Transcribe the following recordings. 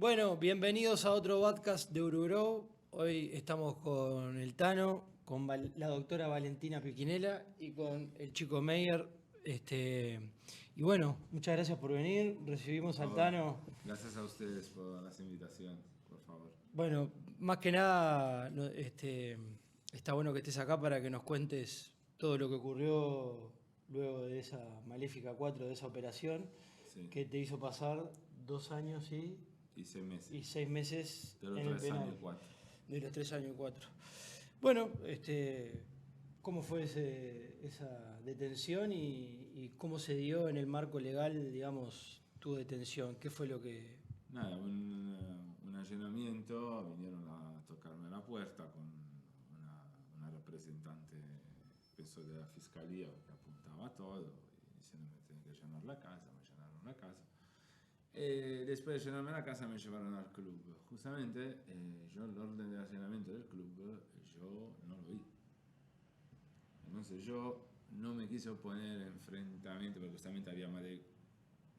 Bueno, bienvenidos a otro podcast de Urugrow. Hoy estamos con el Tano, con la doctora Valentina Piquinela y con el chico Meyer. Y bueno, muchas gracias por venir. Recibimos Por al favor, Tano. gracias a ustedes por las invitaciones, por favor. Bueno, más que nada, está bueno que estés acá para que nos cuentes todo lo que ocurrió luego de esa Maléfica 4, de esa operación, Sí, que te hizo pasar 2 años y 6 meses, y 6 meses de los en el 3 años penal. 4. De los 3 años y 4. Bueno, ¿cómo fue esa detención y cómo se dio en el marco legal, digamos, tu detención? ¿Qué fue lo que...? Nada, un allanamiento, vinieron a tocarme la puerta con una representante, penso, de la fiscalía que apuntaba todo, y diciendo que tenía que allanar la casa, me allanaron la casa. Después de llenarme la casa me llevaron al club. Justamente yo el orden de allanamiento del club yo no lo vi. Entonces yo no me quise oponer enfrentamiento porque justamente había más de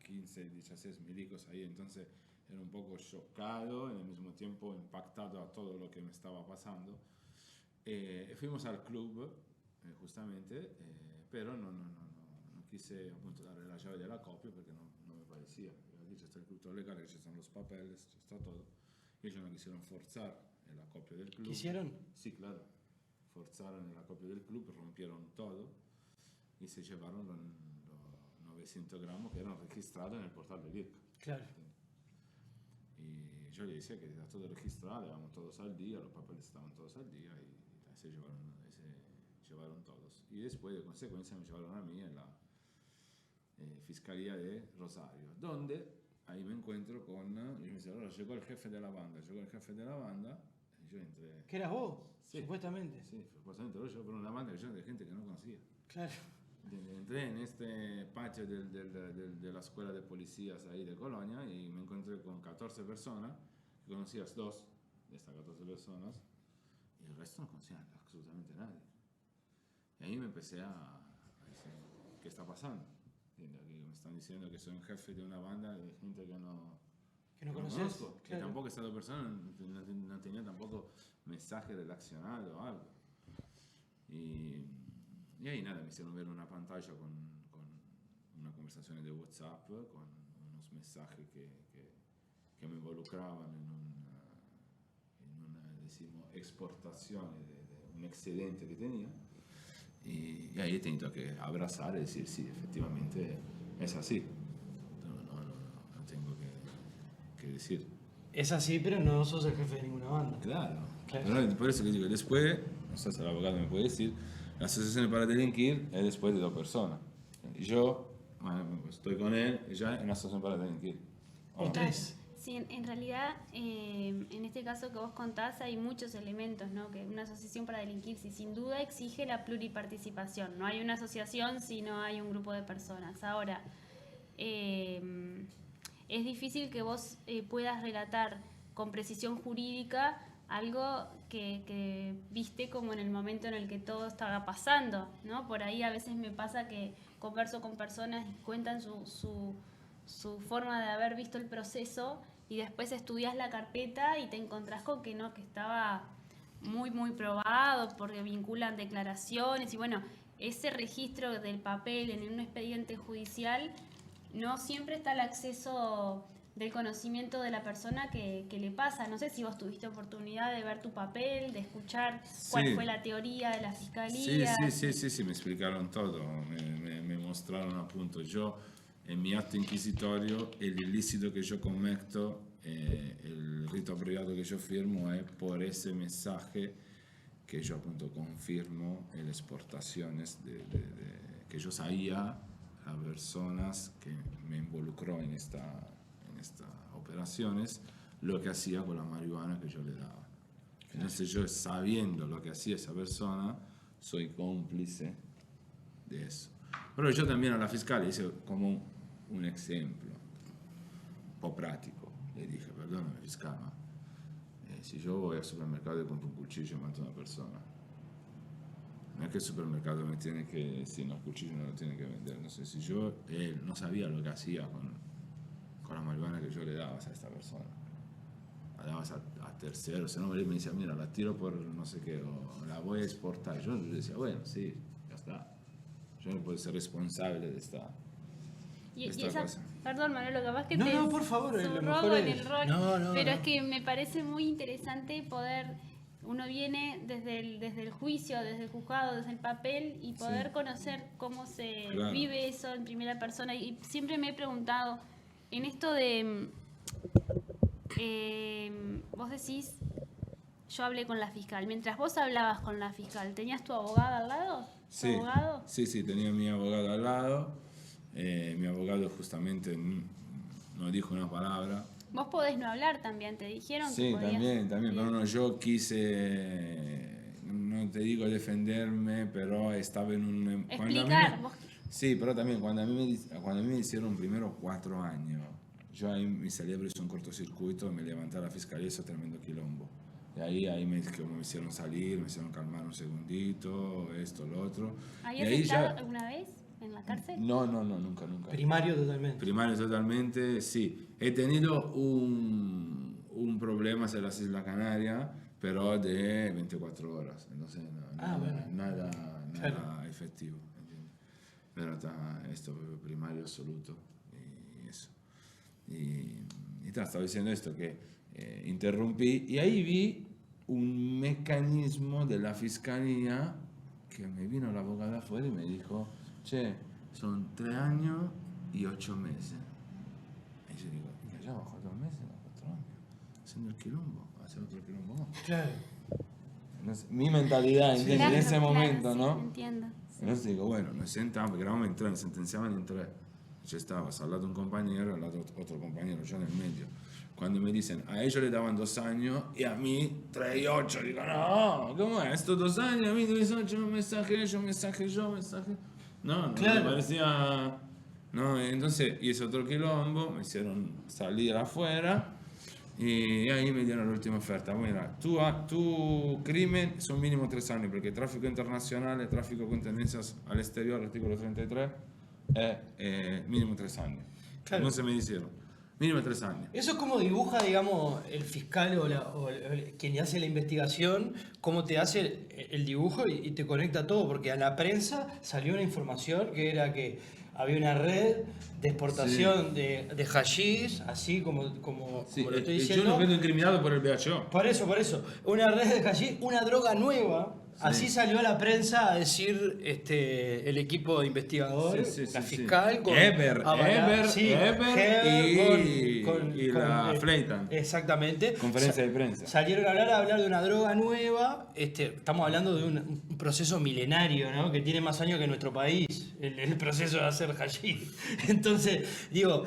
15, 16 milicos ahí, entonces era un poco chocado y al mismo tiempo impactado a todo lo que me estaba pasando. Fuimos al club, justamente, pero no quise appunto dare la llave della copia perché non me parecía. Aquí c'è il tutto legale, ci sono los papeles, c'è está todo. Y ellos no quisieron forzar la copia del club. ¿Quisieron? Sí, claro. Forzaron la copia del club, rompieron todo y se llevaron los 900 gramos que eran registrados en el portal del IRC. Claro. Y yo le decía que estaba todo registrado, íbamos todos al día, los papeles estaban todos al día y se llevaron todos. Y después, de consecuencia, me llevaron a mí en la Fiscalía de Rosario, donde ahí me encuentro con, y me dice, ahora llegó el jefe de la banda, y yo entré. ¿Que eras vos? Sí, Supuestamente. sí, supuestamente yo, pero una banda llena de gente que no conocía. Claro. Entré en este patio de la escuela de policías ahí de Colonia y me encontré con 14 personas, que conocías dos de estas 14 personas, y el resto no conocían absolutamente a nadie. Y ahí me empecé a decir, ¿qué está pasando? Que me están diciendo que soy un jefe de una banda de gente que no conoces. conozco, que Claro. tampoco esta persona no tenía tampoco mensaje relacionado o algo. Y ahí nada, me hicieron ver una pantalla con una conversación de WhatsApp, con unos mensajes que me involucraban en una decimos, exportación de un excedente que tenía. Y ahí he tenido que abrazar y decir, sí, efectivamente es así. No tengo que decir. Es así, pero no sos el jefe de ninguna banda. Claro. Claro. Pero por eso que digo, después, no sé si el abogado me puede decir, la asociación para delinquir es después de 2 personas. Y yo estoy con él y ya en la asociación para delinquir. O 3. Sí, en realidad, en este caso que vos contás, hay muchos elementos, ¿no? Que una asociación para delinquir, sí, sin duda exige la pluriparticipación. No hay una asociación si no hay un grupo de personas. Ahora, es difícil que vos puedas relatar con precisión jurídica algo que viste como en el momento en el que todo estaba pasando, ¿no? Por ahí a veces me pasa que converso con personas y cuentan su forma de haber visto el proceso y después estudias la carpeta y te encontrás con que no, que estaba muy probado porque vinculan declaraciones y bueno, ese registro del papel en un expediente judicial no siempre está el acceso del conocimiento de la persona que le pasa. No sé si vos tuviste oportunidad de ver tu papel, de escuchar cuál fue la teoría de la fiscalía. Sí, me explicaron todo, me mostraron appunto. Yo, en mi acto inquisitorio, el ilícito que yo cometo, el rito abreviado que yo firmo es por ese mensaje que yo appunto confirmo en las exportaciones que yo sabía a personas que me involucró en estas operaciones, lo que hacía con la marihuana que yo le daba. Entonces yo, sabiendo lo que hacía esa persona, soy cómplice de eso. Pero yo también a la fiscal hice como un ejemplo, un po' práctico. Le dije, perdóname fiscal, ma si yo voy al supermercado y compro un cuchillo y mato a una persona, no es que el supermercado me tiene que decir, no, el cuchillo no lo tiene que vender. No sé si él no sabía lo que hacía con la marihuana que yo le daba a esta persona. vas a terceros, si no me decía, mira, la tiro por no sé qué, o la voy a exportar. Yo decía, bueno, sí, ya está. Yo no puedo ser responsable de esta cosa. Perdón, Manolo, capaz que No, por favor, lo subrogó mejor en es- el rol, No, pero no. es que me parece muy interesante poder, uno viene desde el juicio, desde el juzgado, desde el papel, y poder conocer cómo se Claro. vive eso en primera persona. Y siempre me he preguntado, en esto de, vos decís, yo hablé con la fiscal. Mientras vos hablabas con la fiscal, ¿tenías tu abogada al lado? ¿Tu abogado? Sí, tenía mi abogado al lado. Mi abogado justamente no dijo una palabra. Vos podés no hablar también, te dijeron que Sí, podías. también, Bien. pero no, yo quise, no te digo defenderme, pero estaba en un... Explicar, vos- Sí, pero también cuando a mí me hicieron primero 4 años, yo ahí mi cerebro hizo un cortocircuito, me levanté a la fiscalía y hizo tremendo quilombo. Y ahí me hicieron salir, me hicieron calmar un segundito, esto, lo otro. ¿Habías Y ahí estado alguna vez en la cárcel? No, nunca. Primario totalmente. Primario totalmente, sí. He tenido un problema en las Islas Canarias, pero de 24 horas. Entonces, nada Claro. efectivo. ¿Entiendes? Pero esto primario absoluto. Y eso. Y estaba diciendo esto, que interrumpí. Y ahí vi un mecanismo de la fiscalía que me vino la abogada afuera y me dijo, che, son 3 años y 8 meses. Y yo digo, ¿y allá bajo 2 meses, bajo 4 años? Haciendo el quilombo, hacer otro quilombo más. Claro. Entonces, mi mentalidad en Claro, ese claro, momento, sí, ¿no? Entiendo. Entonces digo, bueno, nos sentamos, porque eravamo en 3, nos sentenciaban en 3. Yo estaba al lado un compañero, al lado otro compañero, yo en el medio. Cuando me dicen, a ellos le daban 2 años y a mí 3 y 8, digo, no, ¿cómo es? Estos 2 años, a mí 2 y 8, mensaje. No, Claro. me parecía... No, entonces hice otro quilombo, me hicieron salir afuera y ahí me dieron la última oferta. Mira, tu crimen son mínimo 3 años, porque tráfico internacional, tráfico con tendencias al exterior, artículo 33, es mínimo 3 años. Claro. No se me hicieron. Mínimo 3 años. Eso es como dibuja, digamos, el fiscal o quien hace la investigación, cómo te hace el dibujo y te conecta todo, porque a la prensa salió una información que era que había una red de exportación de hashish, así como lo estoy yo diciendo. no quedo incriminado por el VHO. Por eso, una red de hashish, una droga nueva. Así salió a la prensa a decir el equipo de investigadores, la fiscal, con Eber y la Fleitan. Exactamente. Conferencia de prensa. Salieron a hablar de una droga nueva. Estamos hablando de un proceso milenario, ¿no? Que tiene más años que nuestro país, el proceso de hacer hashish. Entonces, digo,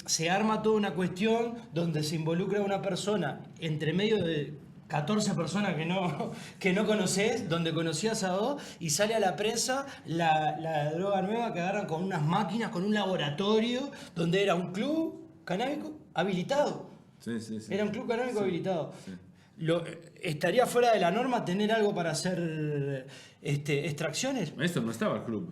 se arma toda una cuestión donde se involucra a una persona entre medio de 14 personas que no conoces, donde conocías a 2, y sale a la prensa la droga nueva que agarran con unas máquinas, con un laboratorio, donde era un club canábico habilitado. Sí. Era un club canábico habilitado. Sí. ¿Estaría fuera de la norma tener algo para hacer extracciones? Esto no estaba el club.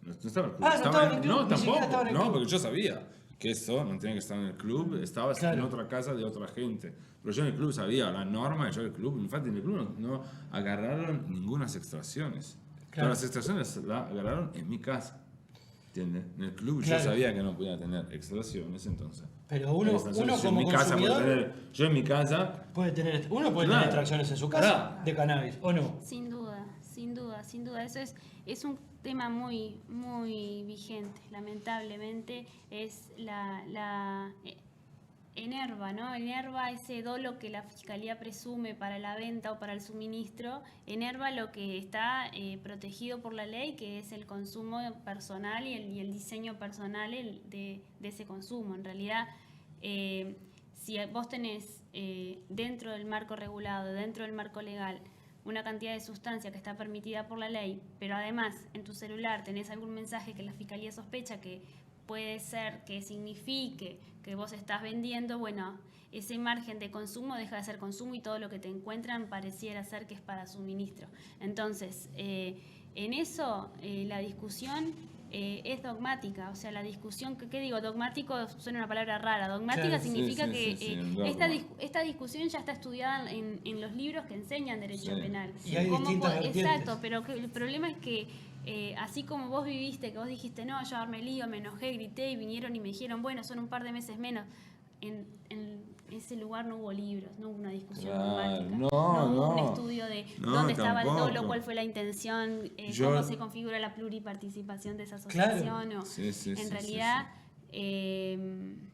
No estaba el club. Ah, no estaba en el club, No, ni siquiera tampoco. estaba en el No, club. porque yo sabía que eso no tenía que estar en el club, estaba Claro. en otra casa de otra gente. Pero yo en el club sabía la norma, yo en el club, infatti en el club no agarraron ninguna extracciones. Claro. Todas las extracciones las agarraron en mi casa. ¿Entiendes? En el club Claro. yo sabía que no podía tener extracciones, entonces. Pero uno Extracciones como en mi casa, consumidor yo en mi casa, puede tener Claro. extracciones en su casa de cannabis, ¿o no? Sin duda. Eso es un tema muy, muy vigente. Lamentablemente es enerva, ¿no? Enerva ese dolo que la fiscalía presume para la venta o para el suministro, enerva lo que está protegido por la ley, que es el consumo personal y el diseño personal de ese consumo. En realidad, si vos tenés dentro del marco regulado, dentro del marco legal, una cantidad de sustancia que está permitida por la ley, pero además en tu celular tenés algún mensaje que la fiscalía sospecha que puede ser que signifique que vos estás vendiendo, bueno, ese margen de consumo deja de ser consumo y todo lo que te encuentran pareciera ser que es para suministro. Entonces, en eso la discusión es dogmática, o sea, la discusión, ¿qué digo? Dogmático suena una palabra rara, dogmática Claro, significa sí, que sí, un dogma. esta esta discusión ya está estudiada en los libros que enseñan derecho penal. Y hay distintas vertientes. Exacto, pero el problema es que así como vos viviste, que vos dijiste, no, yo armé lío, me enojé, grité y vinieron y me dijeron, bueno, son un par de meses menos. En ese lugar no hubo libros, no hubo una discusión dogmática, no hubo un estudio de dónde estaba el dolo, cuál fue la intención, cómo se configura la pluriparticipación de esa asociación. Claro. En realidad...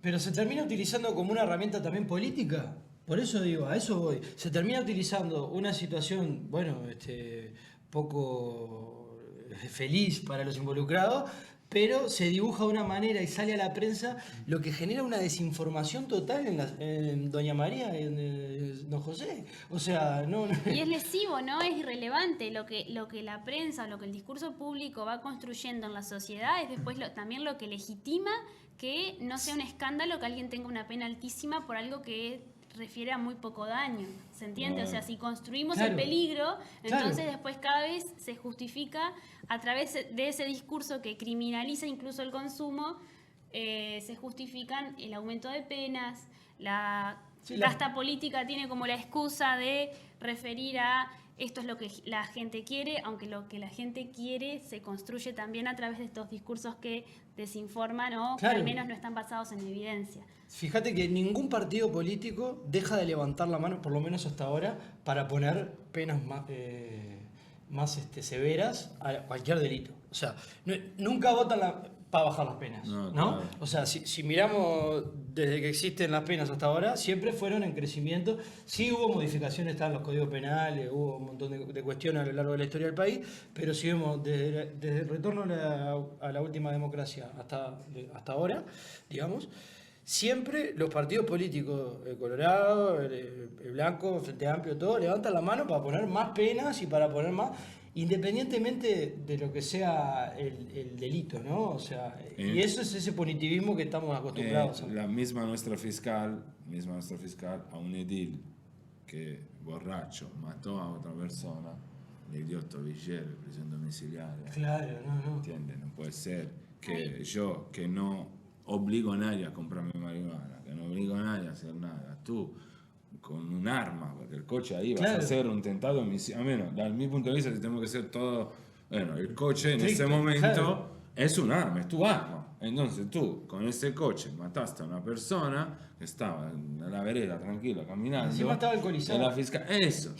Pero se termina utilizando como una herramienta también política. Por eso digo, a eso voy. Se termina utilizando una situación, bueno, poco feliz para los involucrados, pero se dibuja de una manera y sale a la prensa, lo que genera una desinformación total en Doña María y en Don José. O sea, no. Y es lesivo, ¿no? Es irrelevante. Lo que la prensa, lo que el discurso público va construyendo en la sociedad es después también lo que legitima que no sea un escándalo que alguien tenga una pena altísima por algo que refiere a muy poco daño, ¿se entiende? O sea, si construimos el peligro, entonces después cada vez se justifica a través de ese discurso que criminaliza incluso el consumo, se justifican el aumento de penas, la casta política tiene como la excusa de referir a esto es lo que la gente quiere, aunque lo que la gente quiere se construye también a través de estos discursos que desinforman o que al menos no están basados en evidencia. Fíjate que ningún partido político deja de levantar la mano, por lo menos hasta ahora, para poner penas más severas a cualquier delito. O sea, nunca votan para bajar las penas, ¿no? Claro. O sea, si miramos desde que existen las penas hasta ahora, siempre fueron en crecimiento. Sí hubo modificaciones, estaban los códigos penales, hubo un montón de cuestiones a lo largo de la historia del país, pero si vemos desde el retorno a la última democracia hasta ahora, digamos, siempre los partidos políticos, el Colorado, el Blanco, el Frente Amplio, todo, levantan la mano para poner más penas y para poner más, independientemente de lo que sea el delito, ¿no? O sea, y eso es ese punitivismo que estamos acostumbrados. La misma nuestra fiscal, a un edil que borracho mató a otra persona, le dio tobillero, prisión domiciliaria. Claro, no. ¿Entiendes? No puede ser que yo, que no obligo a nadie a comprarme marihuana, que no obligo a nadie a hacer nada, tú con un arma, porque el coche ahí vas a hacer un tentado homicidio, a menos, desde mi punto de vista, si tenemos que ser todo, bueno, el coche en ese momento es un arma, es tu arma, entonces tú con ese coche mataste a una persona que estaba en la vereda tranquila caminando, encima estaba alcoholizado, la fiscal, eso,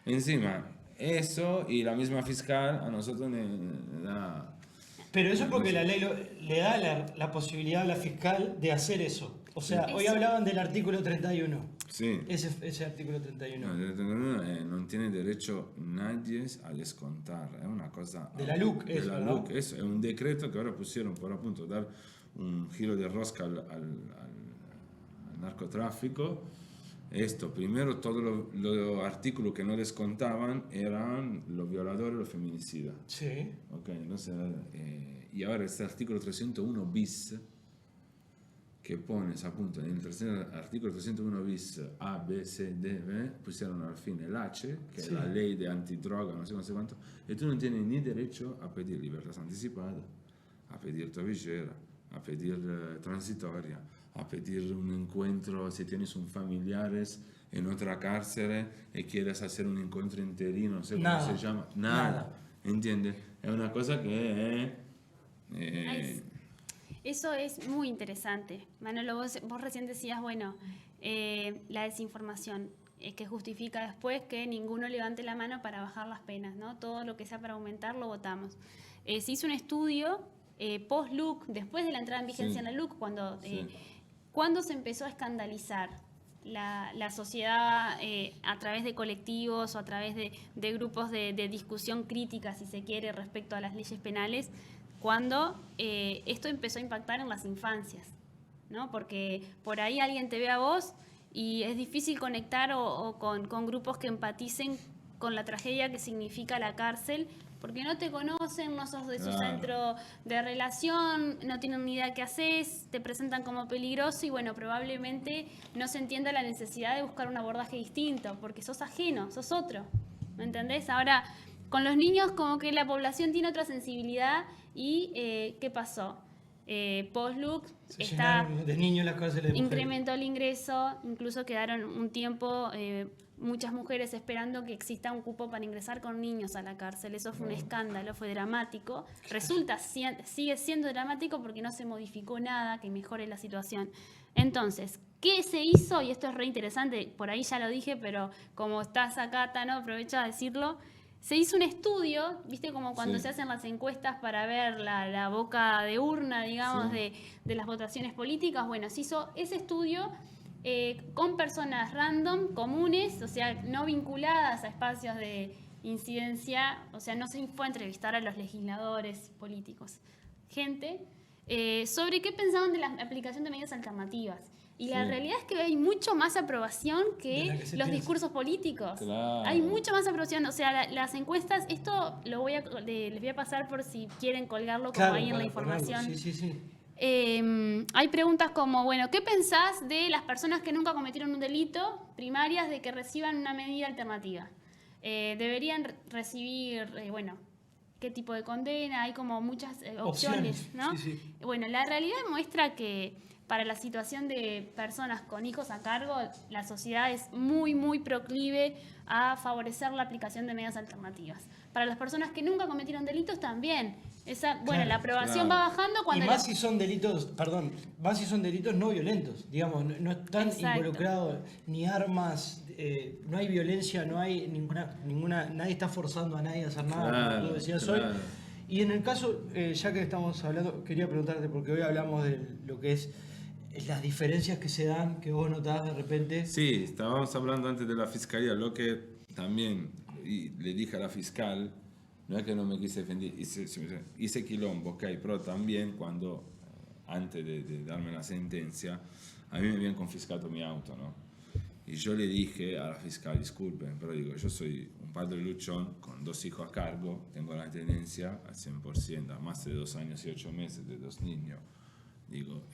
encima, eso, y la misma fiscal a nosotros le da... Pero eso es porque la ley le da la posibilidad a la fiscal de hacer eso. O sea, hoy hablaban del artículo 31. Sí. Ese artículo 31. No tiene derecho nadie a descontar. Es una cosa... De la LUC, de la LUC, eso. Es un decreto que ahora pusieron por appunto dar un giro de rosca al narcotráfico. Esto, primero, todos los artículos que no descontaban eran los violadores y los feminicidas. Sí. Ok, entonces, y ahora este artículo 301 bis, que pones appunto en el artículo 301 bis A, B, C, D, B, pusieron al fin el H, que es la ley de antidroga, no sé cuánto, y tú no tienes ni derecho a pedir libertad anticipada, a pedir tobillera, a pedir transitoria, a pedir un encuentro si tienes un familiares en otra cárcel y quieres hacer un encuentro interino, no sé cómo se llama, nada. ¿Entiendes? Es una cosa que eso es muy interesante. Manolo, vos recién decías, bueno, la desinformación, que justifica después que ninguno levante la mano para bajar las penas, ¿no? Todo lo que sea para aumentar lo votamos. Se hizo un estudio post-LUC, después de la entrada en vigencia en la LUC, cuando se empezó a escandalizar la sociedad a través de colectivos o a través de grupos de discusión crítica, si se quiere, respecto a las leyes penales, cuando esto empezó a impactar en las infancias, ¿no? Porque por ahí alguien te ve a vos y es difícil conectar o con grupos que empaticen con la tragedia que significa la cárcel, porque no te conocen, no sos de su centro de relación, no tienen ni idea qué haces, te presentan como peligroso y bueno, probablemente no se entienda la necesidad de buscar un abordaje distinto, porque sos ajeno, sos otro, ¿me entendés? Ahora, con los niños como que la población tiene otra sensibilidad y ¿qué pasó? Post-LUC Se está llenaron de niños las cárceles de mujeres. incrementó el ingreso, incluso quedaron un tiempo muchas mujeres esperando que exista un cupo para ingresar con niños a la cárcel. Eso fue un escándalo, fue dramático. Sigue siendo dramático porque no se modificó nada que mejore la situación. Entonces, ¿qué se hizo? Y esto es re interesante, por ahí ya lo dije, pero como estás acá, Tano, aprovecho a decirlo. Se hizo un estudio, viste, como cuando Sí. se hacen las encuestas para ver la boca de urna, digamos, Sí. de las votaciones políticas. Bueno, se hizo ese estudio con personas random, comunes, o sea, no vinculadas a espacios de incidencia, o sea, no se fue a entrevistar a los legisladores políticos, gente, sobre qué pensaban de la aplicación de medidas alternativas. Y la Sí. realidad es que hay mucho más aprobación De que la que se los piensa. discursos políticos. Claro. Hay mucha más aprobación. O sea, las encuestas, esto les voy a pasar por si quieren colgarlo como ahí en la para ponerlo. información. Sí. Hay preguntas como, bueno, ¿qué pensás de las personas que nunca cometieron un delito primarias de que reciban una medida alternativa? Deberían recibir, bueno, ¿qué tipo de condena? Hay como muchas opciones, ¿no? Sí. Bueno, la realidad muestra que para la situación de personas con hijos a cargo, la sociedad es muy, muy proclive a favorecer la aplicación de medidas alternativas. Para las personas que nunca cometieron delitos también. Bueno, la aprobación claro. va bajando cuando... Y más si son delitos, más si son delitos no violentos, digamos, no están Exacto. involucrados ni armas, no hay violencia, no hay ninguna, nadie está forzando a nadie a hacer nada, Claro, como tú decías claro. hoy. Y en el caso, ya que estamos hablando, quería preguntarte, porque hoy hablamos de lo que es las diferencias que se dan, que vos notás de repente. Sí, estábamos hablando antes de la fiscalía, lo que también le dije a la fiscal, no es que no me quise defender, hice quilombo, ok, pero también cuando, antes de darme la sentencia, a mí me habían confiscado mi auto, ¿no? Y yo le dije a la fiscal, disculpen, pero digo, yo soy un padre luchón con 2 hijos a cargo, tengo la tenencia al 100%, a más de 2 años y 8 meses de 2 niños. Digo,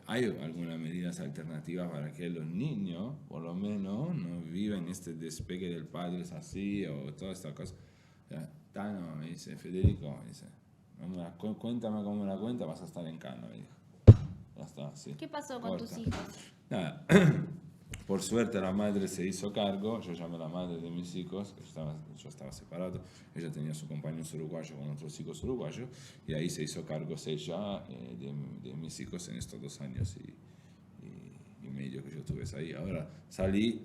¿hay algunas medidas alternativas para que los niños, por lo menos, no vivan este despegue del padre es así o toda esta cosa? Tano, me dice, Federico, me dice, cuéntame cómo me la cuenta, vas a estar en cana, me dijo. Ya está, sí. ¿Qué pasó con Corta. tus hijos? Nada, por suerte la madre se hizo cargo, yo llamé a la madre de mis hijos, que yo estaba separado, ella tenía su compañeros uruguayo con otros hijos uruguayos, y ahí se hizo cargo ella de mis hijos en estos 2 años y medio que yo estuve ahí. Ahora salí,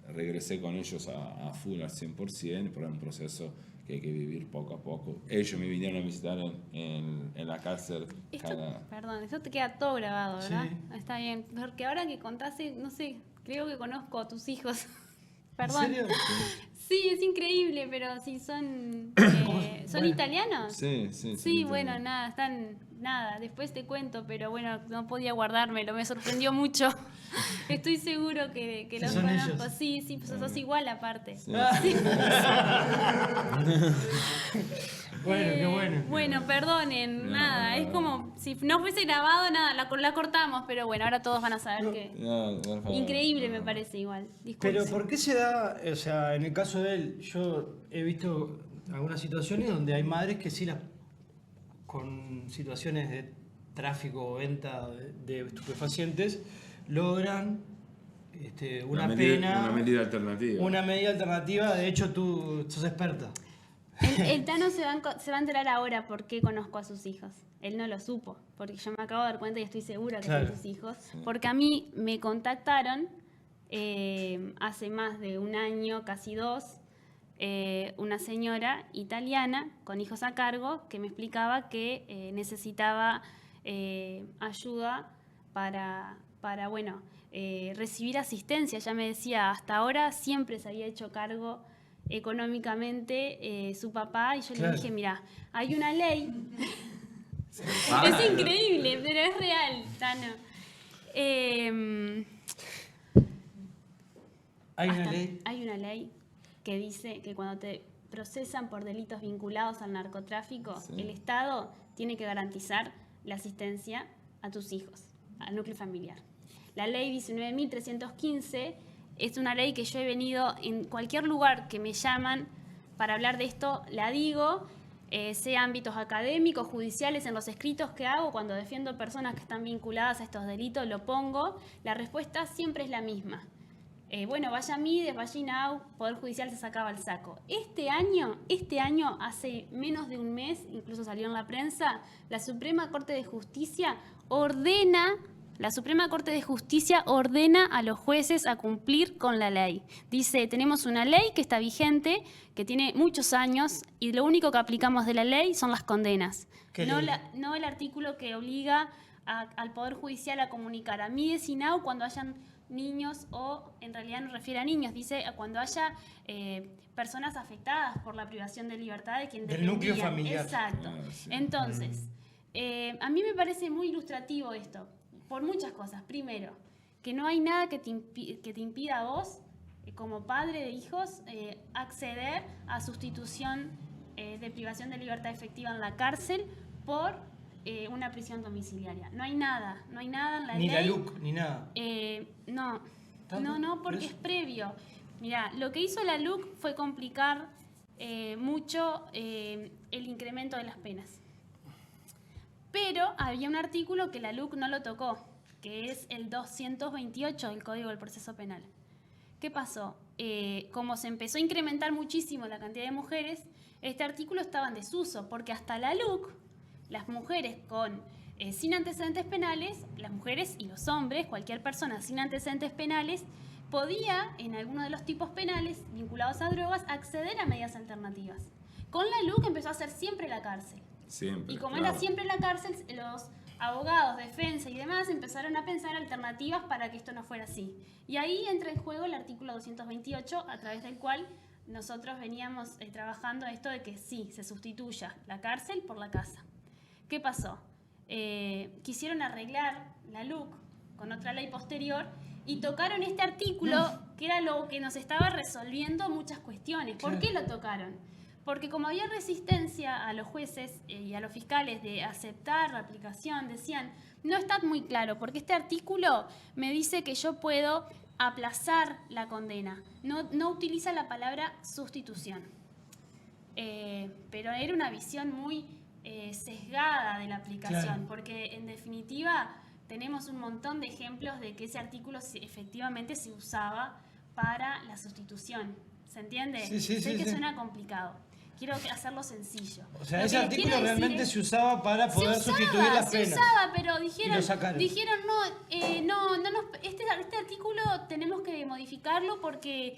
regresé con ellos a full al 100%, pero es un proceso que hay que vivir poco a poco. Ellos me vinieron a visitar en la cárcel. Perdón, esto te queda todo grabado, ¿verdad? Sí. Está bien, porque ahora que contaste, no sé, creo que conozco a tus hijos. Perdón. ¿En serio? Sí, es increíble, pero si son ¿son Bueno. italianos? Sí. Sí, bueno, nada, después te cuento, pero bueno, no podía guardármelo, me sorprendió mucho. Estoy seguro que los son conozco. ellos. Sí, pues sos igual aparte. Sí. Bueno, qué bueno. Bueno, perdonen, nada, es como si no fuese grabado, nada, la cortamos, pero bueno, ahora todos van a saber que... Increíble me parece igual, disculpe. Pero ¿por qué se da, o sea, en el caso de él, yo he visto algunas situaciones donde hay madres que sí con situaciones de tráfico o venta de estupefacientes, logran una medida alternativa. Una medida alternativa, de hecho tú sos experta. El Tano se va a enterar ahora por qué conozco a sus hijos. Él no lo supo, porque yo me acabo de dar cuenta y estoy segura que Claro. son sus hijos. Porque a mí me contactaron hace más de 1 año, casi 2, una señora italiana con hijos a cargo que me explicaba que necesitaba ayuda para bueno, recibir asistencia. Ya me decía, hasta ahora siempre se había hecho cargo económicamente su papá, y yo Claro. le dije, mira, hay una ley, Ah, es increíble, pero es real, Tano. Hay una ley que dice que cuando te procesan por delitos vinculados al narcotráfico, Sí. el Estado tiene que garantizar la asistencia a tus hijos, al núcleo familiar. La ley 19.315 es una ley que yo he venido en cualquier lugar que me llaman para hablar de esto, la digo, sea ámbitos académicos, judiciales, en los escritos que hago cuando defiendo personas que están vinculadas a estos delitos, lo pongo, la respuesta siempre es la misma. Bueno, vaya Mides, vaya INAU, Poder Judicial se sacaba el saco. Este año, hace menos de un mes, incluso salió en la prensa, la Suprema Corte de Justicia ordena a los jueces a cumplir con la ley. Dice, tenemos una ley que está vigente, que tiene muchos años, y lo único que aplicamos de la ley son las condenas. No el artículo que obliga al Poder Judicial a comunicar a Mides y INAU cuando hayan niños, o en realidad no refiere a niños, dice cuando haya personas afectadas por la privación de libertad de quien dependían. Del núcleo familiar. Exacto. Sí. Entonces, a mí me parece muy ilustrativo esto, por muchas cosas. Primero, que no hay nada que te impida a vos, como padre de hijos, acceder a sustitución de privación de libertad efectiva en la cárcel por una prisión domiciliaria. No hay nada en la ley. Ni la LUC, ni nada. No, porque es previo. Mirá, lo que hizo la LUC fue complicar mucho el incremento de las penas. Pero había un artículo que la LUC no lo tocó, que es el 228 del Código del Proceso Penal. ¿Qué pasó? Como se empezó a incrementar muchísimo la cantidad de mujeres, este artículo estaba en desuso, porque hasta la LUC, las mujeres sin antecedentes penales, las mujeres y los hombres, cualquier persona sin antecedentes penales, podía, en alguno de los tipos penales vinculados a drogas, acceder a medidas alternativas. Con la LUC empezó a ser siempre la cárcel. Siempre, Y como claro. era siempre la cárcel, los abogados, defensa y demás empezaron a pensar alternativas para que esto no fuera así. Y ahí entra en juego el artículo 228, a través del cual nosotros veníamos trabajando esto de que sí, se sustituya la cárcel por la casa. ¿Qué pasó? Quisieron arreglar la LUC con otra ley posterior y tocaron este artículo que era lo que nos estaba resolviendo muchas cuestiones. ¿Por qué lo tocaron? Porque como había resistencia a los jueces y a los fiscales de aceptar la aplicación, decían, no está muy claro, porque este artículo me dice que yo puedo aplazar la condena. No utiliza la palabra sustitución. Pero era una visión muy sesgada de la aplicación, Claro. Porque en definitiva tenemos un montón de ejemplos de que ese artículo efectivamente se usaba para la sustitución. ¿Se entiende? Sí, Sé que sí. suena complicado. Quiero hacerlo sencillo. O sea, Lo ese que artículo quiero decir realmente es- se usaba para poder sustituir las penas. Se usaba, pero Y dijeron lo sacaron. este artículo tenemos que modificarlo porque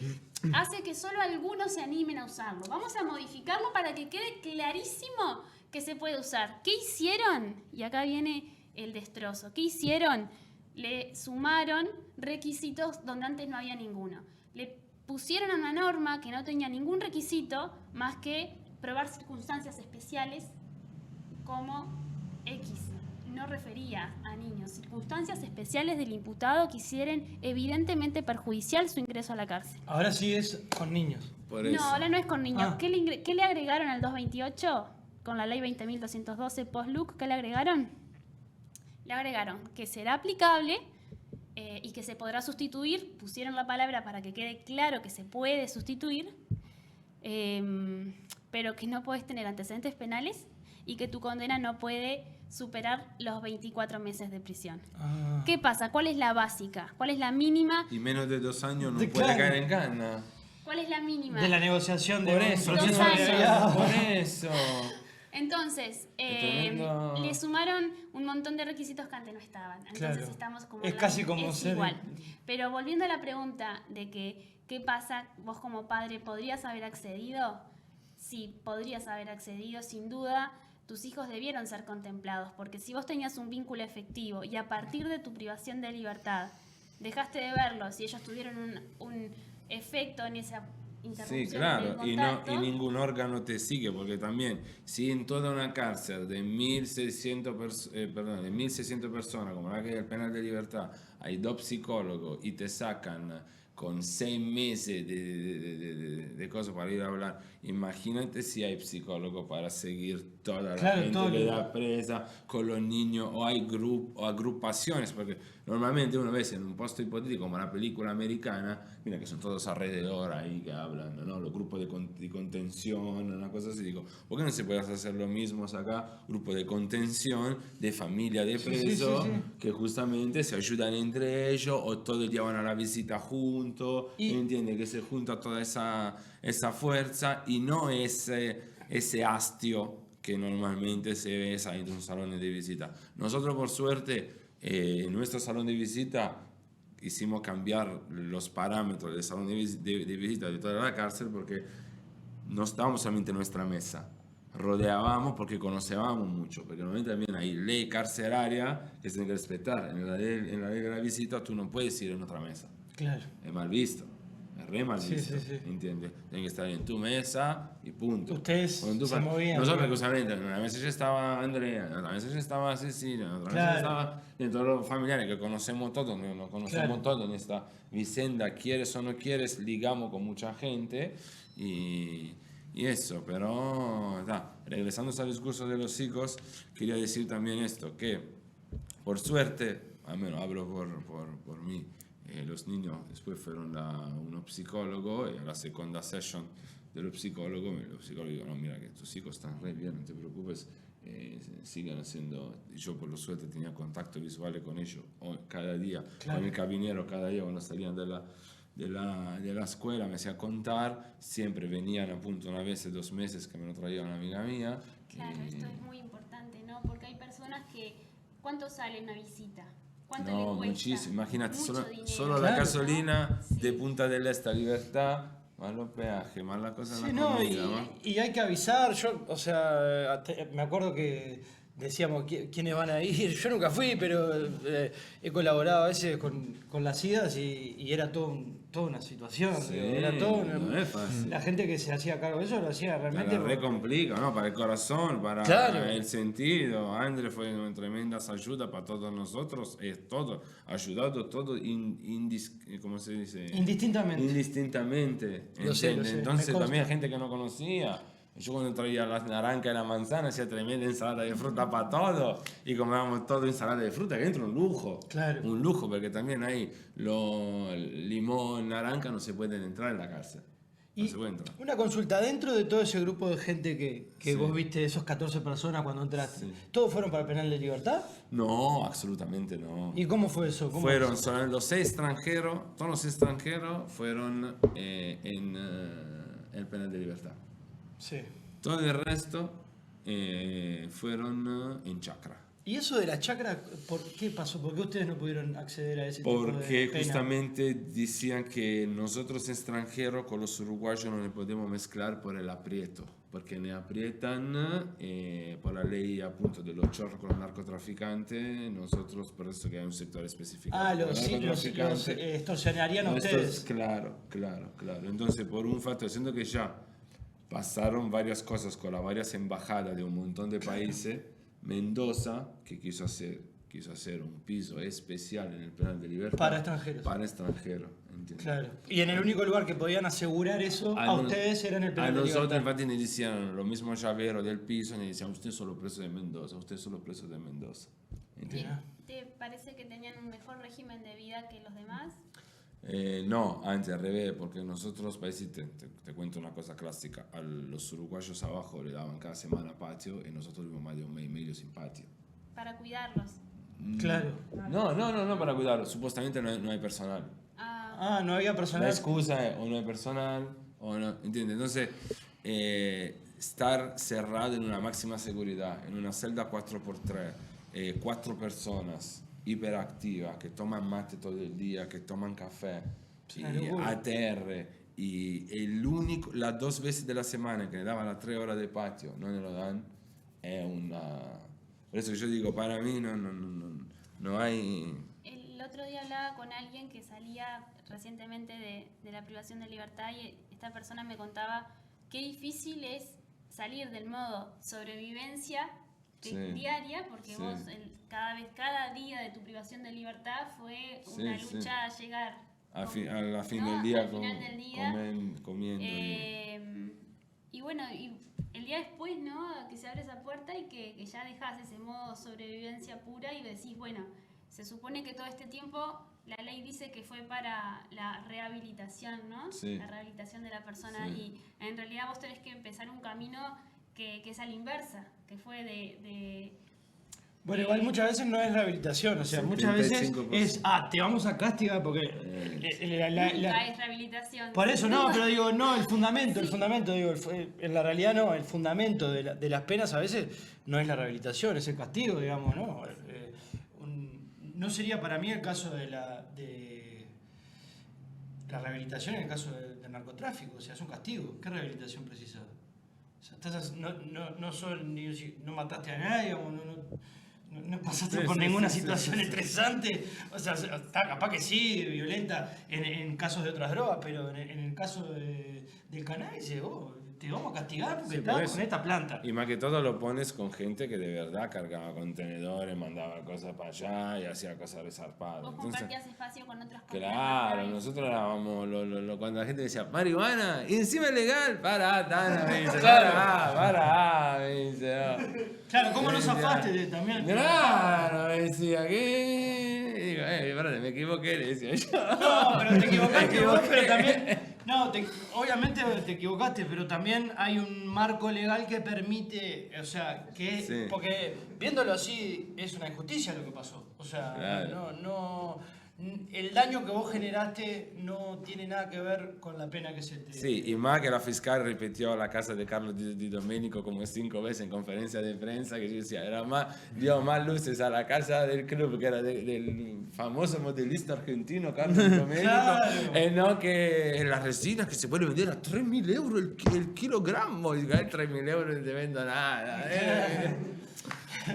hace que solo algunos se animen a usarlo. Vamos a modificarlo para que quede clarísimo que se puede usar. ¿Qué hicieron? Y acá viene el destrozo. ¿Qué hicieron? Le sumaron requisitos donde antes no había ninguno. Le pusieron a una norma que no tenía ningún requisito más que probar circunstancias especiales como X. No refería a niños. Circunstancias especiales del imputado que hicieran evidentemente perjudicial su ingreso a la cárcel. Ahora sí es con niños. Por eso. No, ahora no es con niños. Ah. ¿Qué le agregaron al 228? Con la ley 20.212 post-LUC, ¿qué le agregaron? Le agregaron que será aplicable y que se podrá sustituir. Pusieron la palabra para que quede claro que se puede sustituir, pero que no puedes tener antecedentes penales y que tu condena no puede superar los 24 meses de prisión. Ah. ¿Qué pasa? ¿Cuál es la básica? ¿Cuál es la mínima? Y menos de 2 años no De puede claro. caer en cana. ¿Cuál es la mínima? De la negociación de Por un eso, proceso 2 años. abreviado. por eso. Entonces, tremendo. le sumaron un montón de requisitos que antes no estaban. Entonces Claro. estamos como... Es casi como es ser- igual. Pero volviendo a la pregunta de que, ¿qué pasa? ¿Vos como padre podrías haber accedido? Sí, podrías haber accedido, sin duda. Tus hijos debieron ser contemplados, porque si vos tenías un vínculo efectivo y a partir de tu privación de libertad dejaste de verlos y ellos tuvieron un efecto en esa interrupción Sí, claro, del y contacto, ningún órgano te sigue, porque también, si en toda una cárcel de 1.600 personas, como la que hay el penal de libertad, hay 2 psicólogos y te sacan con 6 meses de cosas para ir a hablar. Imagínate si hay psicólogo para seguir toda la gente que da presa con los niños, o hay grupos o agrupaciones, porque normalmente uno ve en un posto hipotético como la película americana, mira que son todos alrededor ahí que hablan, ¿no? Los grupos de contención, una cosa así. Digo, ¿por qué no se puede hacer lo mismo acá? Grupo de contención, de familia de presos, que justamente se ayudan entre ellos, o todo el día van a la visita juntos, ¿entiendes? Que se junta toda esa fuerza y no ese hastio que normalmente se ve ahí en un salón de visita. Nosotros, por suerte, en nuestro salón de visita hicimos cambiar los parámetros del salón de visita de toda la cárcel, porque no estábamos solamente en nuestra mesa, rodeábamos porque conocíamos mucho, porque normalmente también hay ley carcelaria que se tiene que respetar. En la ley de la visita tú no puedes ir en otra mesa. Claro. Es mal visto. Es re mal visto. ¿Entiendes? Tienes que estar en tu mesa y punto. Ustedes se movían. Nosotros, justamente, en una mesa ya estaba Andrea, en otra mesa ya estaba Cecilia, en otra mesa ya estaba todos los familiares que conocemos todos, nos conocemos todos en esta vicenda, quieres o no quieres, ligamos con mucha gente y eso. Pero, regresando al discurso de los hijos, quería decir también esto, que por suerte, al menos hablo por mí, los niños después fueron a uno psicólogo, y a la segunda session del psicólogo dijo, no, mira que tus hijos están re bien, no te preocupes, sigan haciendo. Yo por lo suerte tenía contacto visual con ellos cada día, con el cabinero cada día cuando salían de la escuela, me hacía contar, siempre venían a punto una vez, 2 meses que me lo traía una amiga mía. Claro, esto es muy importante, ¿no? Porque hay personas que, ¿cuánto sale una visita? ¿Cuánto No, le cuesta? muchísimo. Imagínate, solo Claro, la gasolina, ¿no? de Punta del Este a Libertad, más los peajes, más la cosa de la comida. Y hay que avisar. Yo, o sea, me acuerdo que decíamos quiénes van a ir. Yo nunca fui, pero he colaborado a veces con las idas y era toda una situación. Era todo no es fácil. La gente que se hacía cargo de eso lo hacía realmente. Era re complicado, ¿no? Para el corazón, para el sentido. André fue una tremenda ayuda para todos nosotros. Es todo, ayudado todo, ¿cómo se dice? Indistintamente. Lo sé. Entonces también hay gente que no conocía. Yo cuando traía la naranja y la manzana hacía tremenda ensalada de fruta para todo, y comíamos todo ensalada de fruta, que entra un lujo. Claro. Un lujo, porque también ahí limón, naranja no se pueden entrar en la cárcel. No se puede entrar. Una consulta, dentro de todo ese grupo de gente que vos viste, esos 14 personas cuando entraste, ¿todos fueron para el penal de libertad? No, absolutamente no. ¿Y cómo fue eso? Fueron solo los 6 extranjeros, todos los extranjeros fueron en el penal de libertad. Sí. Todo el resto fueron en chacra. ¿Y eso de la chacra, por qué pasó? ¿Por qué ustedes no pudieron acceder a ese tipo de Porque pena? justamente decían que nosotros extranjeros con los uruguayos no nos podemos mezclar por el aprieto, porque ne aprietan por la ley punto de los chorros con los narcotraficantes. Nosotros, por eso que hay un sector específico. Los extorsionarían a ustedes. Claro. Entonces, por un factor, siendo que ya pasaron varias cosas con las varias embajadas de un montón de países, Mendoza, que quiso hacer un piso especial en el penal de libertad para extranjeros. Para extranjeros, ¿entiendes? Claro. Y en el único lugar que podían asegurar eso a ustedes era en el penal de libertad. A nosotros, infatti, nos decían lo mismo llavero del piso, nos decían, usted es solo preso de Mendoza, usted es solo preso de Mendoza. ¿Entiendes? ¿Te parece que tenían un mejor régimen de vida que los demás? No, antes al revés, porque nosotros, te cuento una cosa clásica, a los uruguayos abajo le daban cada semana patio y nosotros tuvimos más de 1 mes y medio sin patio. Para cuidarlos. Claro. No para cuidarlos, supuestamente no hay personal. No había personal. La excusa es o no hay personal o no, ¿entiendes? Entonces, estar cerrado en una máxima seguridad, en una celda 4x3, 4 personas hiperactivas, que toman mate todo el día, que toman café, y ATR, y las 2 veces de la semana que le daban las 3 horas de patio, no le lo dan, es una... Por eso yo digo, para mí no hay... El otro día hablaba con alguien que salía recientemente de la privación de libertad, y esta persona me contaba qué difícil es salir del modo sobrevivencia diaria, porque vos cada día de tu privación de libertad fue una lucha a llegar alla fine ¿no? del día, Al final del día, comiendo. y bueno, y el día después, ¿no? Que se abre esa puerta y que ya dejas ese modo sobrevivencia pura y decís, bueno, se supone que todo este tiempo la ley dice que fue para la rehabilitación, ¿no? Sí. La rehabilitación de la persona, Sí. y en realidad vos tenés que empezar un camino que es a la inversa, que fue Bueno, igual muchas veces no es rehabilitación, o sea, muchas veces 75%. es, te vamos a castigar porque... nunca es rehabilitación. Por eso no, pero digo, no, el fundamento, digo, en la realidad no, el fundamento de las penas a veces no es la rehabilitación, es el castigo, digamos, ¿no? No sería para mí el caso de la rehabilitación en el caso del narcotráfico, o sea, es un castigo. ¿Qué rehabilitación precisa? O sea, no mataste a nadie, no pasaste por ninguna situación estresante, o sea, capaz que sí, violenta en casos de otras drogas, pero en el caso del cannabis, te vamos a castigar porque estás con esta planta. Y más que todo lo pones con gente que de verdad cargaba contenedores, mandaba cosas para allá y hacía cosas resarpadas. Vos Entonces, compartías espacio con otras personas. claro, nosotros éramos cuando la gente decía marihuana y encima es legal, Tana, me dice, pará, me dice. Claro, ¿cómo no zafaste también? Claro, me decía, ¿qué? Y digo, espérate, me equivoqué, le decía yo. No, pero te equivocaste vos, pero también... No, obviamente te equivocaste, pero también hay un marco legal que permite, o sea, que... Sí. Porque viéndolo así, es una injusticia lo que pasó. O sea, Claro. el daño que vos generaste no tiene nada que ver con la pena que se te... Sí, y más que la fiscal repitió la casa de Carlos Di Domenico como 5 veces en conferencia de prensa, que yo decía, dio más luces a la casa del club, que era del famoso modelista argentino Carlos Di Domenico, Claro. no que las resinas que se pueden vender a 3.000 euros el kilogramo, y 3.000 euros no te vendo nada.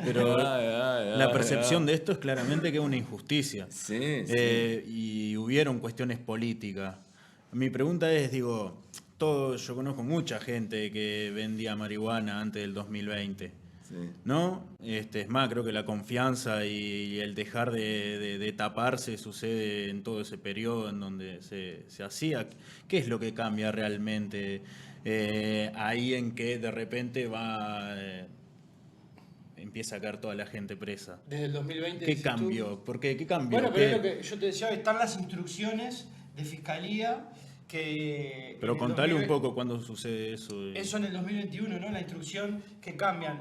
Pero la percepción de esto es claramente que es una injusticia. Sí, sí. Y hubieron cuestiones políticas. Mi pregunta es, yo conozco mucha gente que vendía marihuana antes del 2020. Sí. ¿No? Es más, creo que la confianza y el dejar de taparse sucede en todo ese periodo en donde se hacía. ¿Qué es lo que cambia realmente ahí en que de repente empieza a caer toda la gente presa? Desde el 2020... ¿Qué cambió? ¿Por qué? ¿Qué cambió? Bueno, pero es lo que yo te decía, están las instrucciones de fiscalía que... Pero contale un poco cuándo sucede eso. Eso en el 2021, ¿no? La instrucción que cambian.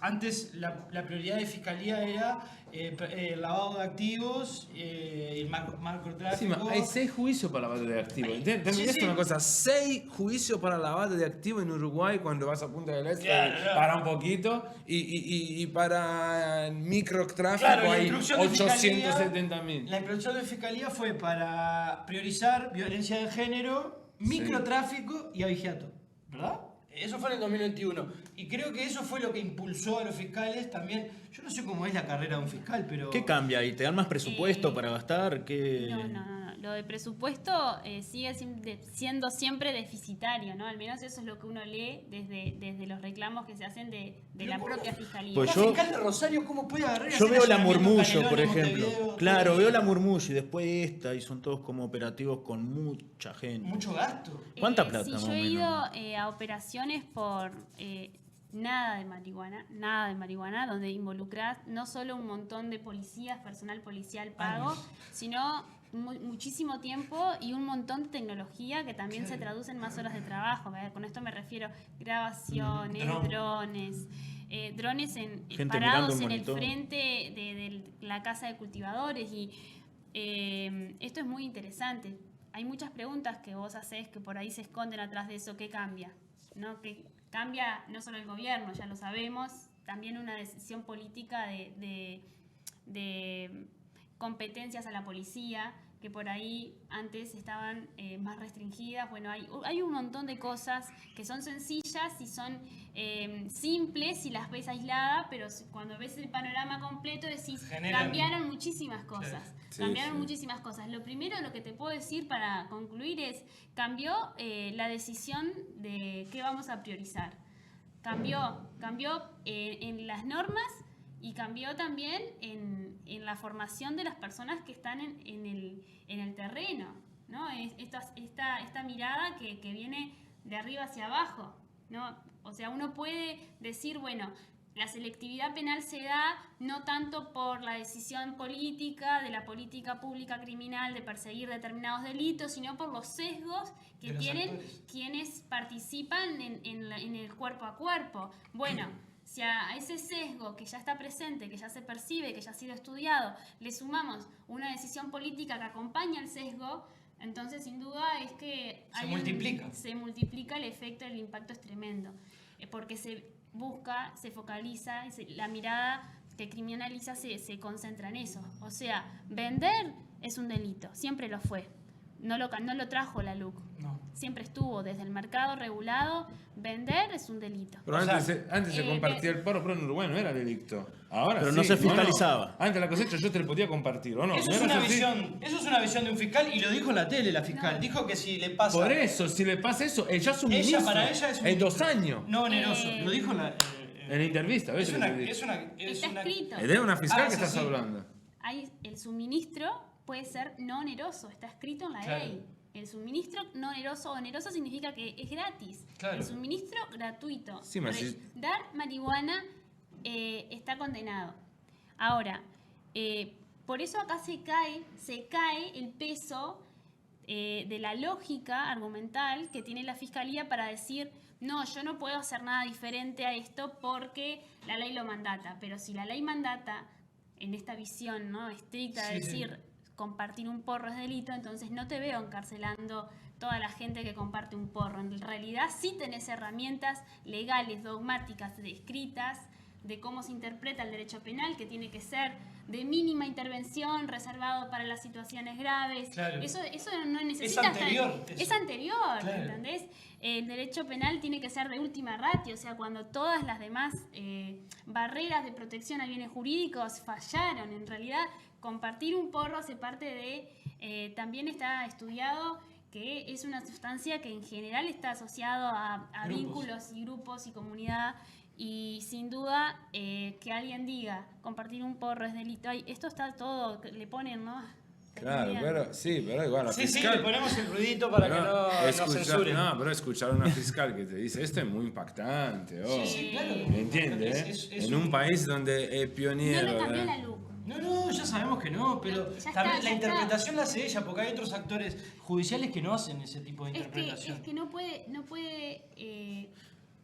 Antes la prioridad de fiscalía era el lavado de activos, el narcotráfico. Hay 6 juicios para lavado de activos. Sí. Una cosa, 6 juicios para lavado de activos en Uruguay cuando vas a Punta del Este, Claro. para un poquito, y para microtráfico Claro, la hay instrucción de fiscalía- 870.000. La instrucción de fiscalía fue para priorizar violencia de género, microtráfico y abigeato, ¿verdad? Eso fue en el 2021. Y creo que eso fue lo que impulsó a los fiscales también. Yo no sé cómo es la carrera de un fiscal, pero... ¿Qué cambia ahí? ¿Te dan más presupuesto para gastar? ¿Qué... No. Lo de presupuesto sigue siendo siempre deficitario, ¿no? Al menos eso es lo que uno lee desde los reclamos que se hacen de la propia fiscalía. Pues ¿La yo- fiscal de Rosario cómo puede agarrar y Yo hacer veo la allanamiento en Murmullo, por Canelones, ejemplo. Montevideo, Claro, todo veo eso? la Murmullo y después esta, y son todos como operativos con mucha gente. Mucho gasto. ¿Cuánta plata Sí, más yo o he menos? ido a operaciones por nada de marihuana, donde involucras no solo un montón de policías, personal policial pago, sino muchísimo tiempo y un montón de tecnología que también se traduce en más horas de trabajo. ¿Verdad? Con esto me refiero grabaciones, drones. Drones Gente parados mirando un en el monitor. frente de la casa de cultivadores, y esto es muy interesante. Hay muchas preguntas que vos hacés que por ahí se esconden atrás de eso. ¿Qué cambia? ¿No? Que cambia no solo el gobierno, ya lo sabemos, también una decisión política de competencias a la policía, que por ahí antes estaban más restringidas. Bueno, hay un montón de cosas que son sencillas y son simples si las ves aisladas, pero cuando ves el panorama completo decís, cambiaron muchísimas cosas. Cambiaron muchísimas cosas. Lo primero, lo que te puedo decir para concluir es, cambió la decisión de qué vamos a priorizar. Cambió en las normas y cambió también en la formación de las personas que están en el terreno. esta mirada que viene de arriba hacia abajo, ¿no? O sea, uno puede decir, bueno, la selectividad penal se da no tanto por la decisión política, de la política pública criminal de perseguir determinados delitos, sino por los sesgos que tienen quienes participan en el cuerpo a cuerpo. Bueno, si a ese sesgo que ya está presente, que ya se percibe, que ya ha sido estudiado, le sumamos una decisión política que acompaña el sesgo, entonces sin duda es que se multiplica el efecto, el impacto es tremendo, porque se busca, se focaliza, la mirada que criminaliza se concentra en eso. O sea, vender es un delito, siempre lo fue. No lo trajo la LUC. No. Siempre estuvo desde el mercado regulado. Vender es un delito. Pero antes se compartía el porro, pero en Uruguay no era delicto. Ahora Pero sí, no se fiscalizaba. No. Antes la cosecha yo te lo podía compartir, ¿o no? Eso es una visión de un fiscal y lo dijo en la tele la fiscal. No. Dijo que si le pasa... Por eso, si le pasa eso, ella es un ministro. Para ella es un... En 2 años. No oneroso. Lo dijo en la... En la entrevista, ¿ves? Está escrito. Es de una fiscal que sí, estás sí. hablando. El suministro puede ser no oneroso, está escrito en la ley. El suministro no oneroso, oneroso significa que es gratis. Claro. El suministro gratuito. Sí, Dar marihuana está condenado. Ahora, por eso acá se cae el peso de la lógica argumental que tiene la Fiscalía para decir, no, yo no puedo hacer nada diferente a esto porque la ley lo mandata. Pero si la ley mandata, en esta visión, ¿no?, estricta de decir compartir un porro es delito, entonces no te veo encarcelando toda la gente que comparte un porro. En realidad sí tenés herramientas legales, dogmáticas, escritas, de cómo se interpreta el derecho penal, que tiene que ser de mínima intervención, reservado para las situaciones graves. Claro. Eso no necesita... Es anterior, claro. ¿Entendés? El derecho penal tiene que ser de última ratio, o sea, cuando todas las demás barreras de protección a bienes jurídicos fallaron. En realidad, compartir un porro hace parte de... también está estudiado que es una sustancia que en general está asociado a vínculos y grupos y comunidad. Y sin duda, que alguien diga, compartir un porro es delito. Ay, esto está todo, le ponen, ¿no? Claro, pero igual la fiscal... Sí, le ponemos el ruidito para que no censuren. No, pero escuchar a una fiscal que te dice esto es muy impactante. Oh. Sí, claro. ¿Me entiendes? En un país donde es pionero... No le cambió la luz. No, ya sabemos que no, pero también la interpretación la hace ella, porque hay otros actores judiciales que no hacen ese tipo de interpretación. Es que no puede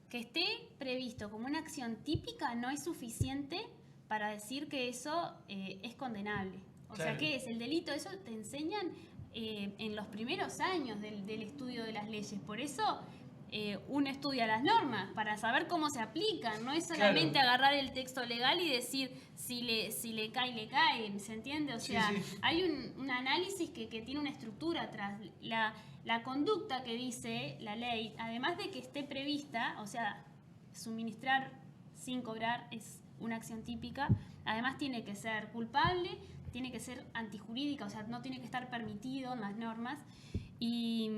que esté previsto como una acción típica no es suficiente para decir que eso es condenable. O sea, ¿qué es? El delito, eso te enseñan en los primeros años del estudio de las leyes. Por eso uno estudia las normas, para saber cómo se aplican. No es solamente agarrar el texto legal y decir si le cae, ¿se entiende? O sea, hay un análisis que tiene una estructura atrás. La conducta que dice la ley, además de que esté prevista, o sea, suministrar sin cobrar es una acción típica, además tiene que ser culpable, tiene que ser antijurídica, o sea, no tiene que estar permitido en las normas y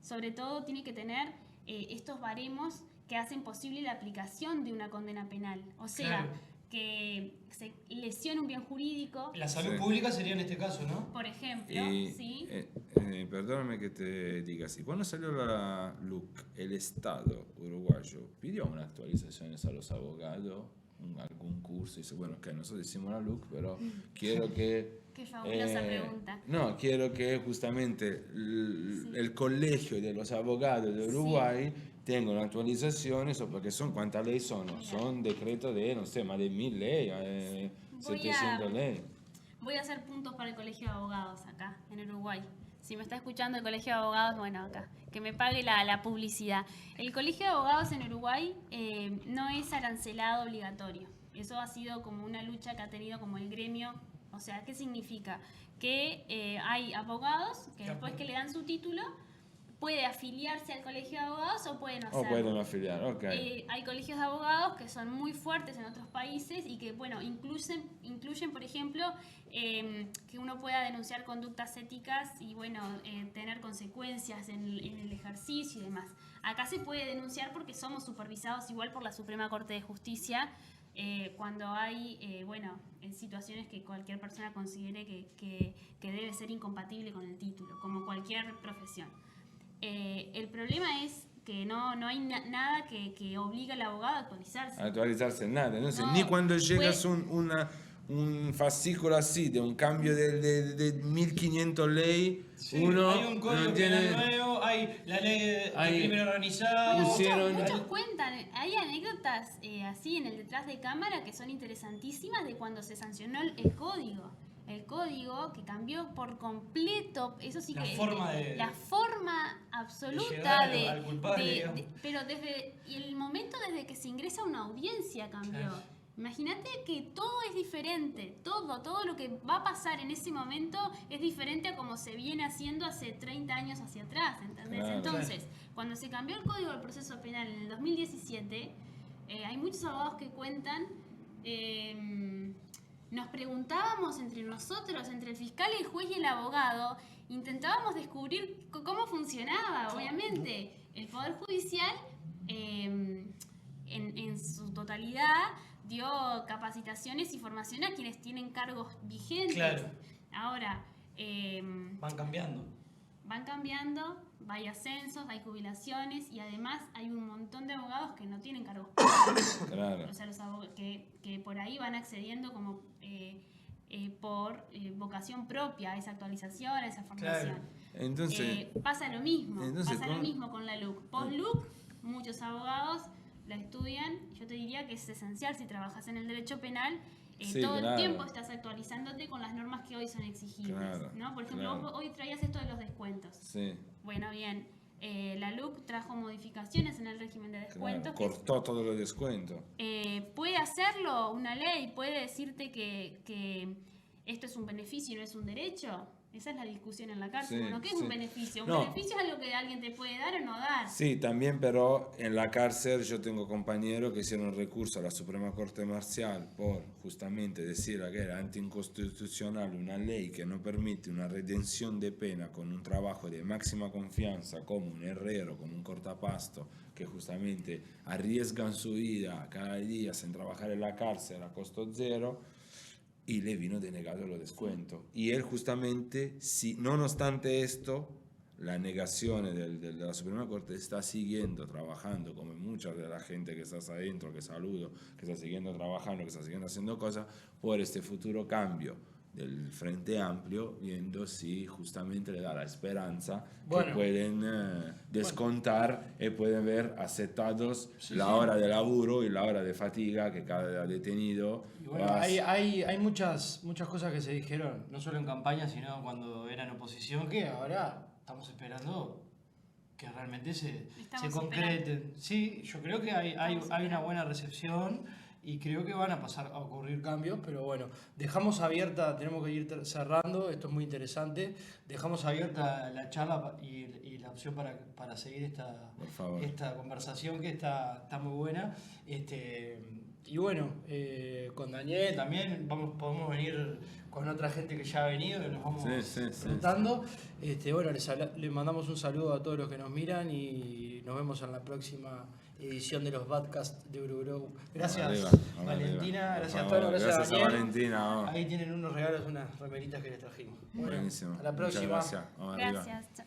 sobre todo tiene que tener estos baremos que hacen posible la aplicación de una condena penal. O sea, que se lesione un bien jurídico. La salud pública sería en este caso, ¿no? Por ejemplo, ¿sí? Perdóname que te diga así. Cuando salió la LUC, el Estado uruguayo pidió una actualización a los abogados, algún curso, y dice, bueno, que nosotros hicimos la LUC, pero quiero que... Qué fabulosa pregunta. No, quiero que justamente el colegio de los abogados de Uruguay tenga una actualización, eso porque son, ¿cuántas leyes son? Mira. Son decretos de, no sé, más de 1000 leyes, 700 leyes. Voy a hacer puntos para el colegio de abogados acá, en Uruguay. Si me está escuchando el colegio de abogados, bueno, acá, que me pague la publicidad. El colegio de abogados en Uruguay no es arancelado obligatorio. Eso ha sido como una lucha que ha tenido como el gremio. O sea, ¿qué significa? Que hay abogados que después que le dan su título, puede afiliarse al colegio de abogados o puede no hacerlo. O pueden afiliar, ok. Hay colegios de abogados que son muy fuertes en otros países y que, bueno, incluyen por ejemplo, que uno pueda denunciar conductas éticas y, bueno, tener consecuencias en el ejercicio y demás. Acá se puede denunciar porque somos supervisados igual por la Suprema Corte de Justicia, cuando hay, bueno, en situaciones que cualquier persona considere que debe ser incompatible con el título, como cualquier profesión. El problema es que no hay nada que obliga al abogado a actualizarse. Actualizarse nada, no sé, No, ni cuando llegas pues- un fascículo así de un cambio de 1500 ley, uno hay un código no tiene... penal nuevo, hay la ley de Hay- crimen organizado. Muchos cuentan, hay anécdotas así en el detrás de cámara que son interesantísimas de cuando se sancionó el código. El código que cambió por completo, eso sí La que forma de- la forma absoluta llegar al culpable, digamos. pero desde el momento desde que se ingresa a una audiencia cambió. Claro. Imagínate que todo es diferente, todo lo que va a pasar en ese momento es diferente a como se viene haciendo hace 30 años hacia atrás, ¿entendés? Claro. Entonces, cuando se cambió el Código del Proceso Penal en el 2017, hay muchos abogados que cuentan, nos preguntábamos entre nosotros, entre el fiscal, el juez y el abogado, intentábamos descubrir cómo funcionaba, obviamente. El Poder Judicial, en su totalidad, dio capacitaciones y formación a quienes tienen cargos vigentes. Claro. Ahora, Van cambiando. van cambiando, hay ascensos, hay jubilaciones y además hay un montón de abogados que no tienen cargos públicos. Claro. O sea, los abogados que por ahí van accediendo como por vocación propia a esa actualización, a esa formación. Entonces, Pasa lo mismo, entonces, pasa lo ¿cómo? mismo con la LUC. Post-LUC, muchos abogados la estudian. Yo te diría que es esencial si trabajas en el derecho penal. Sí, Todo claro. el tiempo estás actualizándote con las normas que hoy son exigibles. Claro, ¿no? Por ejemplo, claro. vos hoy traías esto de los descuentos. sí, Bueno, bien, la LUC trajo modificaciones en el régimen de claro, descuentos. que cortó todos los descuentos. puede hacerlo una ley, puede decirte que esto es un beneficio y no es un derecho. Esa es la discusión en la cárcel. Sí, Bueno, ¿qué es sí. un beneficio? Un No. beneficio es algo que alguien te puede dar o no dar. Sí, también, pero en la cárcel yo tengo compañeros que hicieron recurso a la Suprema Corte Marcial por justamente decir que era anticonstitucional una ley que no permite una redención de pena con un trabajo de máxima confianza como un herrero, como un cortapasto, que justamente arriesgan su vida cada día sin trabajar en la cárcel a costo cero. Y le vino denegado los descuentos. Y él justamente, si, no obstante esto, la negación de la Suprema Corte está siguiendo trabajando, como mucha de la gente que está adentro, que saludo, que está siguiendo trabajando, que está siguiendo haciendo cosas, por este futuro cambio del Frente Amplio, viendo si justamente le da la esperanza Bueno. que pueden descontar y pueden ver aceptados la sí. hora de laburo y la hora de fatiga que cada detenido Y bueno, va a- Hay muchas cosas que se dijeron. No solo en campaña, sino cuando era en oposición, que ahora estamos esperando que realmente se Estamos concreten. Sí, yo creo que hay una buena recepción y creo que van a pasar a ocurrir Cambios, pero bueno, dejamos abierta, tenemos que ir cerrando, esto es muy interesante, dejamos abierta la charla y la opción para seguir Por favor. esta conversación que está muy buena. y bueno, con Daniel también Podemos venir con otra gente que ya ha venido, que nos vamos Sí. preguntando. Bueno, les mandamos un saludo a todos los que nos miran y nos vemos en la próxima edición de los podcasts de Eurogrow. Gracias Arriba, Valentina, arriba. gracias Por Tano, favor, gracias gracias a Daniel. Valentina. Ahí tienen unos regalos, unas remeritas que les trajimos. Bueno, Buenísimo. a la Muchas próxima. gracias. Vamos arriba. Gracias. Chao.